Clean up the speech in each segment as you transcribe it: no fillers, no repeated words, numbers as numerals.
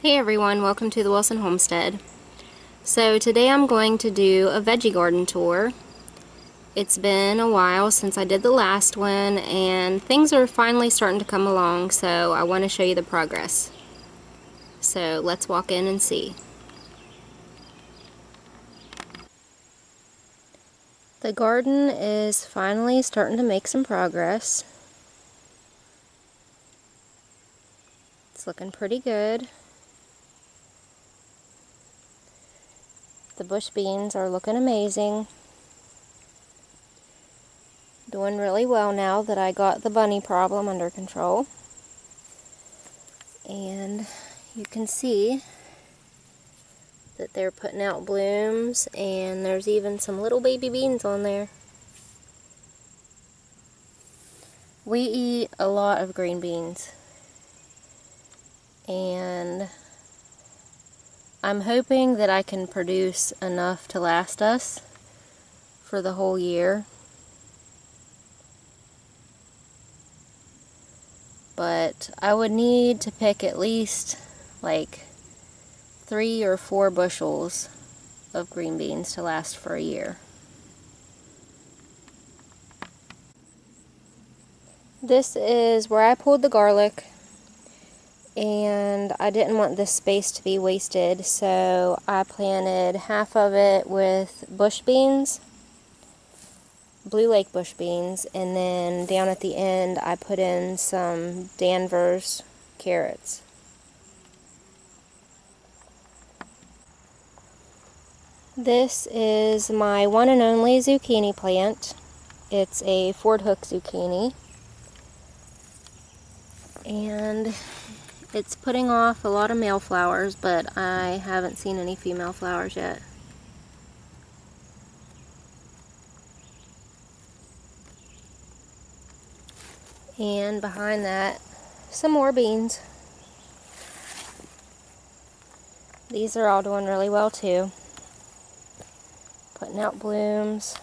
Hey everyone, welcome to the Wilson Homestead. So today I'm going to do a veggie garden tour. It's been a while since I did the last one and things are finally starting to come along, so I want to show you the progress. So let's walk in and see. The garden is finally starting to make some progress. It's looking pretty good. The bush beans are looking amazing. Doing really well now that I got the bunny problem under control. And you can see that they're putting out blooms, and there's even some little baby beans on there. We eat a lot of green beans, and I'm hoping that I can produce enough to last us for the whole year. But I would need to pick at least like 3 or 4 bushels of green beans to last for a year. This is where I pulled the garlic, and I didn't want this space to be wasted, so I planted half of it with bush beans, Blue Lake bush beans, and then down at the end I put in some Danvers carrots. This is my one and only zucchini plant. It's a Ford Hook zucchini, and it's putting off a lot of male flowers, but I haven't seen any female flowers yet. And behind that, some more beans. These are all doing really well too. Putting out blooms.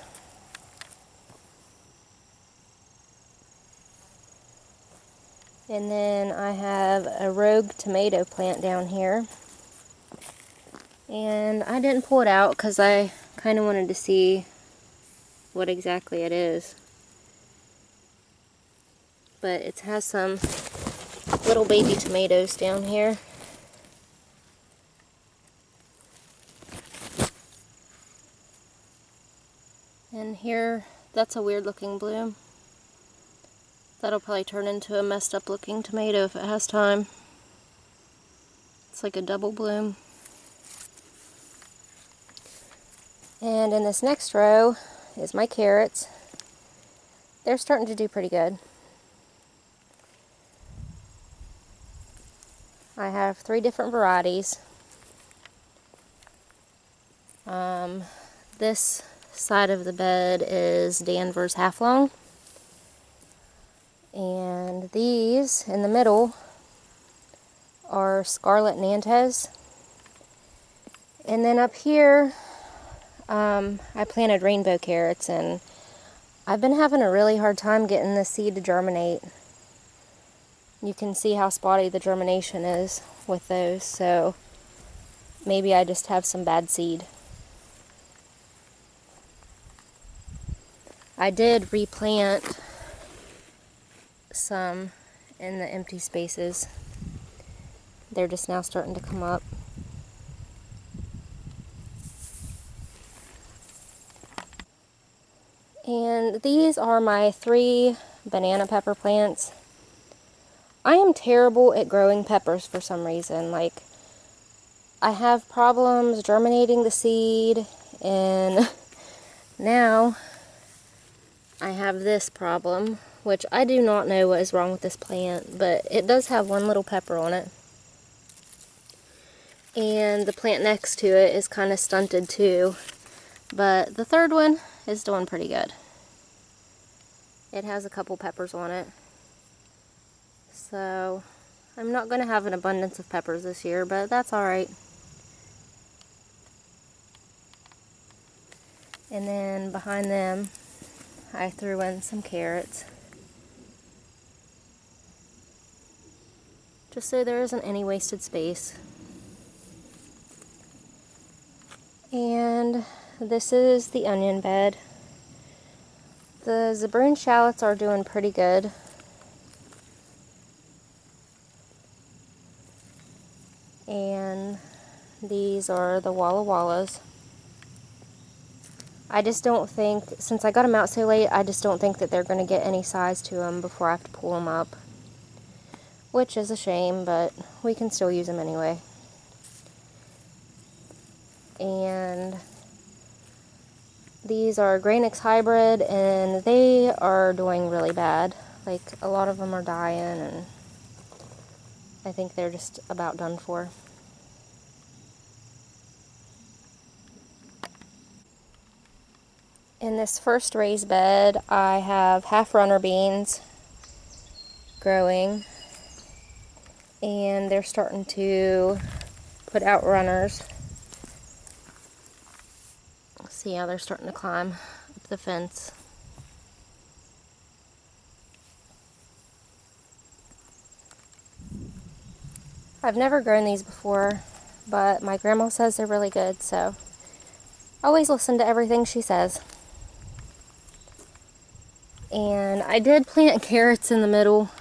And then I have a rogue tomato plant down here. And I didn't pull it out because I kind of wanted to see what exactly it is. But it has some little baby tomatoes down here. And here, that's a weird looking bloom. That'll probably turn into a messed up looking tomato if it has time. It's like a double bloom. And in this next row is my carrots. They're starting to do pretty good. I have 3 different varieties. This side of the bed is Danvers Half Long. And these in the middle are Scarlet Nantes. And then up here, I planted rainbow carrots, and I've been having a really hard time getting the seed to germinate. You can see how spotty the germination is with those, so maybe I just have some bad seed. I did replant some in the empty spaces. They're just now starting to come up. And these are my 3 banana pepper plants. I am terrible at growing peppers for some reason. Like, I have problems germinating the seed, and now I have this problem, which I do not know what is wrong with this plant, but it does have 1 little pepper on it. And the plant next to it is kind of stunted too, but the 3rd one is doing pretty good. It has a couple peppers on it. So I'm not going to have an abundance of peppers this year, but that's alright. And then behind them, I threw in some carrots, just so there isn't any wasted space. And this is the onion bed. The Zabroon shallots are doing pretty good. And these are the Walla Wallas. I just don't think, since I got them out so late, I just don't think that they're going to get any size to them before I have to pull them up. Which is a shame, but we can still use them anyway. And these are Granix hybrid, and they are doing really bad. Like, a lot of them are dying, and I think they're just about done for. In this first raised bed, I have half runner beans growing, and they're starting to put out runners. See how they're starting to climb up the fence. I've never grown these before, but my grandma says they're really good, so always listen to everything she says. And I did plant carrots in the middle.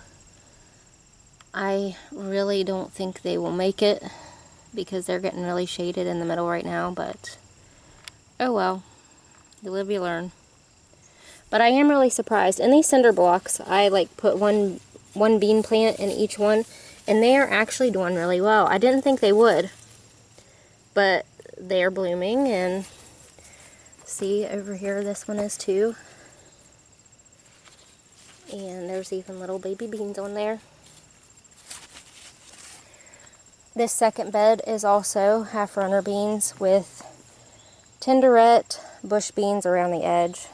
I really don't think they will make it because they're getting really shaded in the middle right now, but oh well, you live, you learn. But I am really surprised. In these cinder blocks, I like put one bean plant in each one, and they are actually doing really well. I didn't think they would, but they are blooming. And see over here, this one is too. And there's even little baby beans on there. This second bed is also half runner beans with tenderette bush beans around the edge.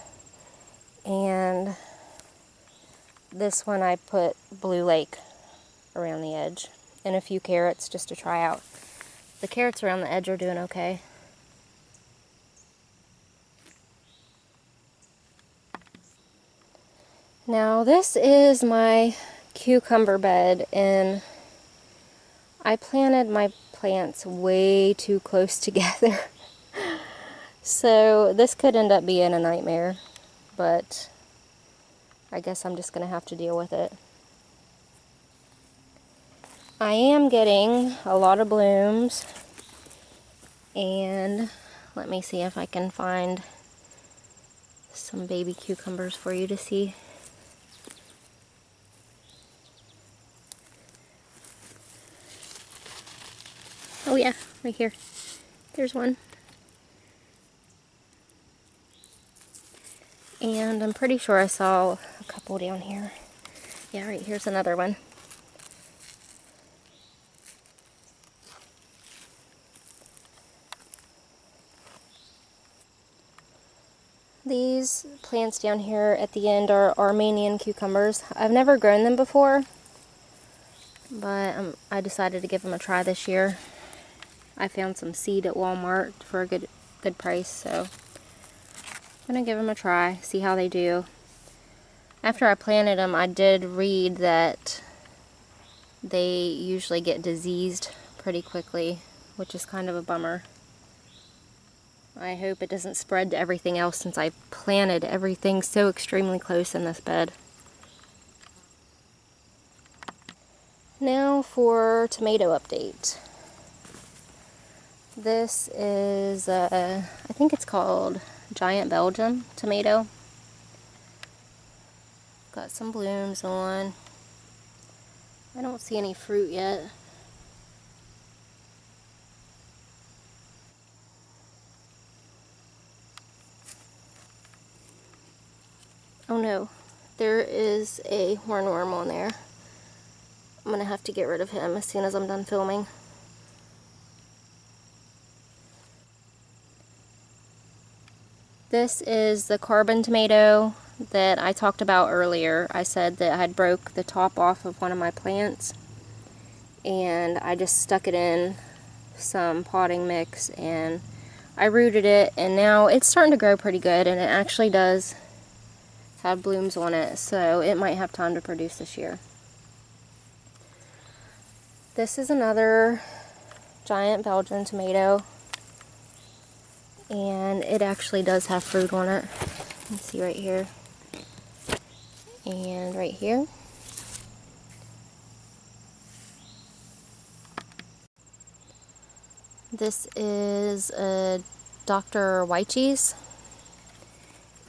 And this one I put Blue Lake around the edge and a few carrots just to try out. The carrots around the edge are doing okay. Now this is my cucumber bed, and I planted my plants way too close together. So this could end up being a nightmare, but I guess I'm just going to have to deal with it. I am getting a lot of blooms, and let me see if I can find some baby cucumbers for you to see. Oh yeah, right here. There's one. And I'm pretty sure I saw a couple down here. Yeah, right here's another one. These plants down here at the end are Armenian cucumbers. I've never grown them before, but I decided to give them a try this year. I found some seed at Walmart for a good price, so I'm going to give them a try, see how they do. After I planted them, I did read that they usually get diseased pretty quickly, which is kind of a bummer. I hope it doesn't spread to everything else since I planted everything so extremely close in this bed. Now for tomato update. This is, I think it's called Giant Belgium tomato. Got some blooms on. I don't see any fruit yet. Oh no, there is a hornworm on there. I'm gonna have to get rid of him as soon as I'm done filming. This is the carbon tomato that I talked about earlier. I said that I had broke the top off of one of my plants, and I just stuck it in some potting mix and I rooted it, and now it's starting to grow pretty good, and it actually does have blooms on it, so it might have time to produce this year. This is another giant Belgian tomato. And it actually does have fruit on it. You can see right here and right here. This is a Dr. Veggie's,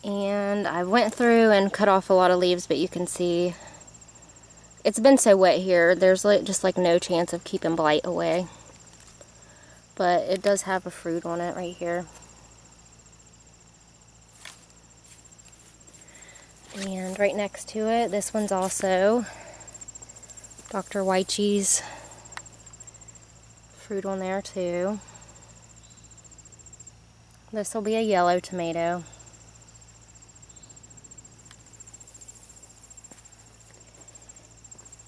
and I went through and cut off a lot of leaves, but you can see it's been so wet here, there's just like no chance of keeping blight away. But it does have a fruit on it right here. And right next to it, this one's also Dr. Veggie's fruit on there too. This will be a yellow tomato.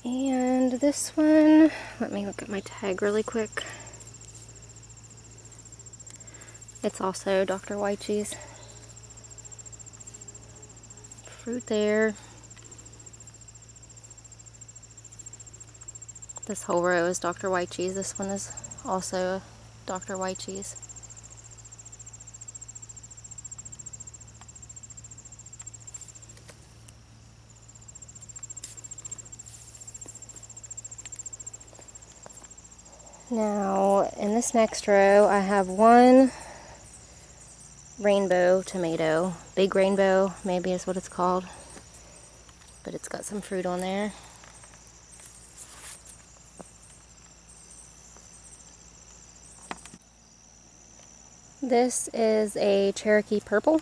And this one, let me look at my tag really quick. It's also Dr. Veggie's fruit there. This whole row is Dr. Veggie's. This one is also Dr. Veggie's. Now, in this next row, I have one rainbow tomato. Big rainbow, maybe is what it's called. But it's got some fruit on there. This is a Cherokee purple.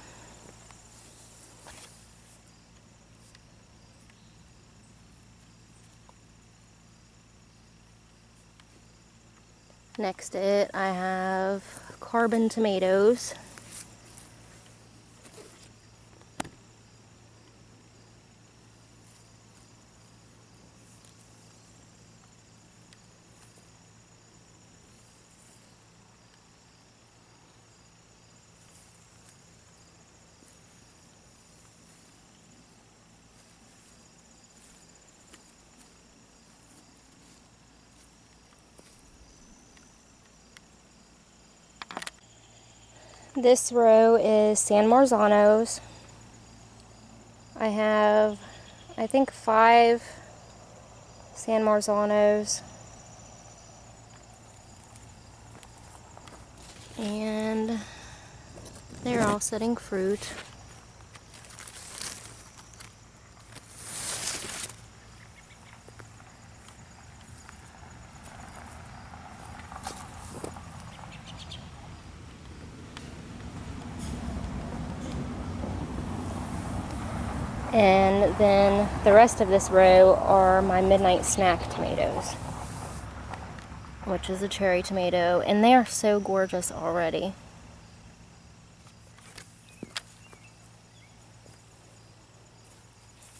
Next to it, I have carbon tomatoes. This row is San Marzanos. I have, I think, 5 San Marzanos. And they're all setting fruit. And then the rest of this row are my midnight snack tomatoes, which is a cherry tomato, and they are so gorgeous already.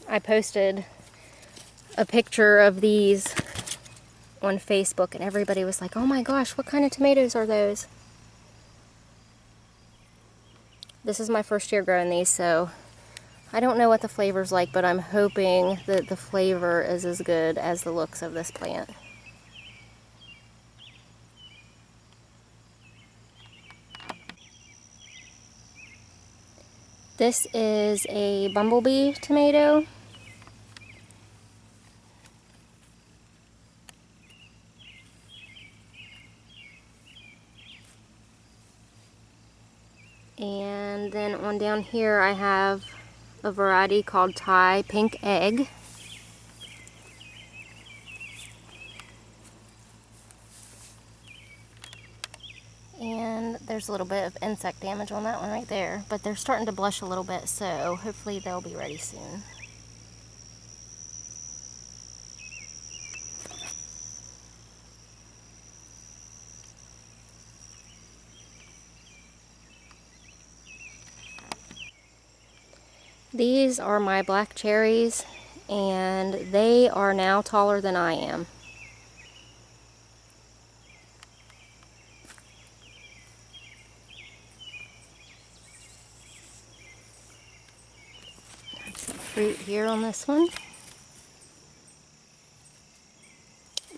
I posted a picture of these on Facebook, and everybody was like, "Oh my gosh, what kind of tomatoes are those?" This is my first year growing these, so I don't know what the flavor's like, but I'm hoping that the flavor is as good as the looks of this plant. This is a bumblebee tomato. And then on down here I have a variety called Thai Pink Egg. And there's a little bit of insect damage on that one right there, but they're starting to blush a little bit, so hopefully they'll be ready soon. These are my black cherries, and they are now taller than I am. Have some fruit here on this one.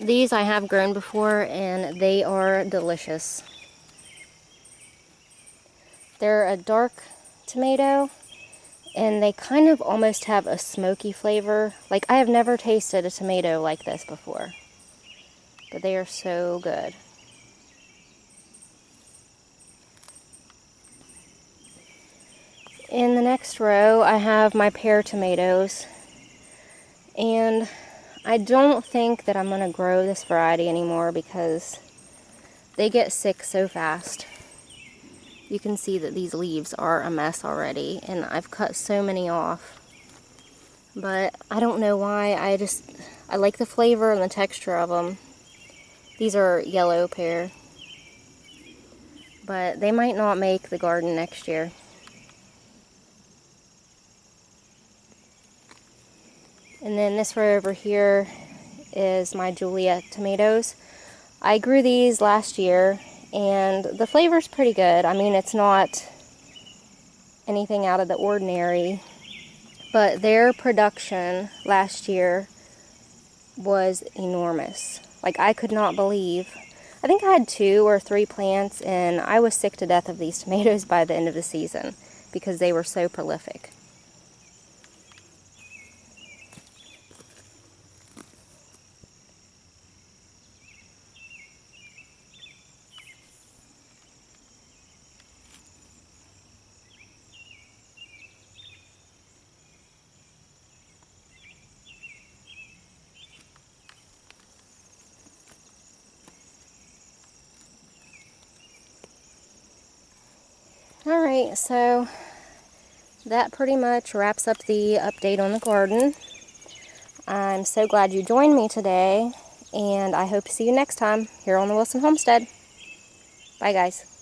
These I have grown before, and they are delicious. They're a dark tomato, and they kind of almost have a smoky flavor. Like, I have never tasted a tomato like this before, but they are so good. In the next row, I have my pear tomatoes, and I don't think that I'm going to grow this variety anymore because they get sick so fast. You can see that these leaves are a mess already, and I've cut so many off. But I don't know why, I like the flavor and the texture of them. These are yellow pear, but they might not make the garden next year. And then this row over here is my Juliet tomatoes. I grew these last year, and the flavor's pretty good. I mean, it's not anything out of the ordinary, but their production last year was enormous. Like, I could not believe. I think I had 2 or 3 plants, and I was sick to death of these tomatoes by the end of the season because they were so prolific. Alright, so that pretty much wraps up the update on the garden. I'm so glad you joined me today, and I hope to see you next time here on the Wilson Homestead. Bye, guys.